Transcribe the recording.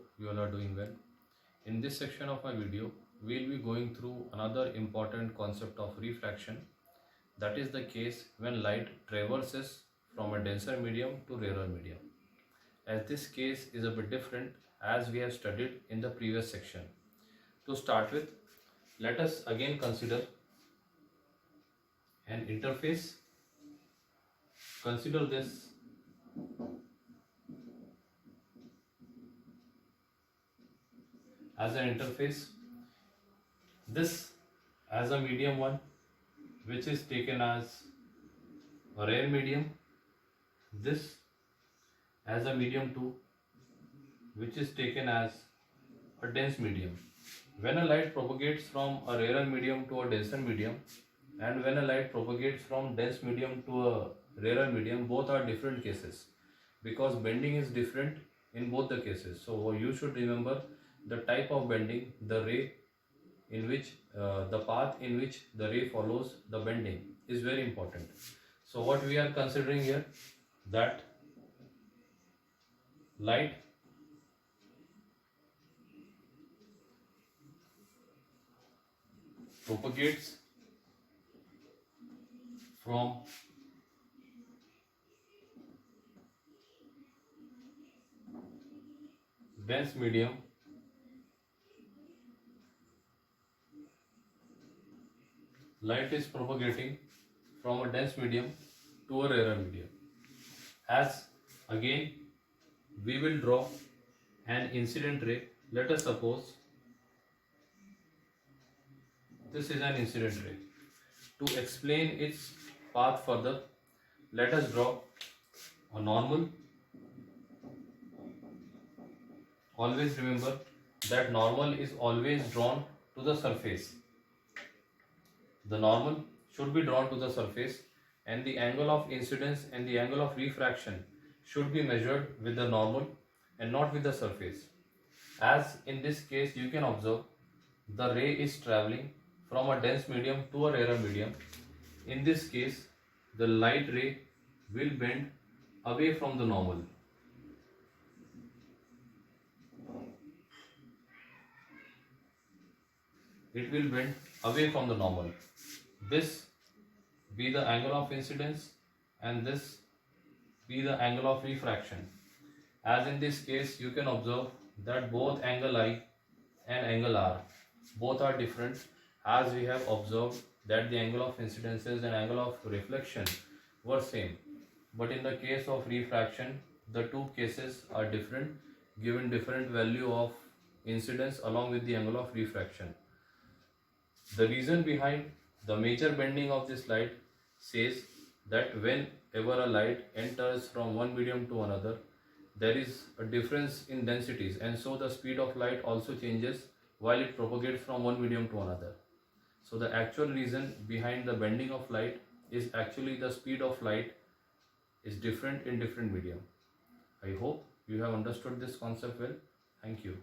hope you all are doing well. In this section of my video, we will be going through another important concept of refraction. That is the case when light traverses from a denser medium to rarer medium. As this case is a bit different as we have studied in the previous section. To start with, let us again consider an interface. Consider this as an interface, this as a medium 1, which is taken as a rare medium, this as a medium 2, which is taken as a dense medium. When a light propagates from a rarer medium to a denser medium, and when a light propagates from dense medium to a rarer medium, both are different cases because bending is different in both the cases. So you should remember the type of bending, the ray in which the path in which the ray follows the bending is very important. So what we are considering here, that light propagates from dense medium light is propagating from a dense medium to a rarer medium. As again we will draw an incident ray. Let us suppose this is an incident ray. To explain its path further, let us draw a normal. Always remember that normal is always drawn to the surface. The normal should be drawn to the surface, and the angle of incidence and the angle of refraction should be measured with the normal and not with the surface. As in this case, you can observe the ray is traveling from a dense medium to a rarer medium. In this case, the light ray will bend away from the normal. It will bend away from the normal. This be the angle of incidence and this be the angle of refraction. As in this case, you can observe that both angle I and angle R, both are different, as we have observed that the angle of incidences and angle of reflection were same. But in the case of refraction, the two cases are different, given different value of incidence along with the angle of refraction. The reason behind the major bending of this light says that whenever a light enters from one medium to another, there is a difference in densities, and so the speed of light also changes while it propagates from one medium to another. So the actual reason behind the bending of light is actually the speed of light is different in different medium. I hope you have understood this concept well. Thank you.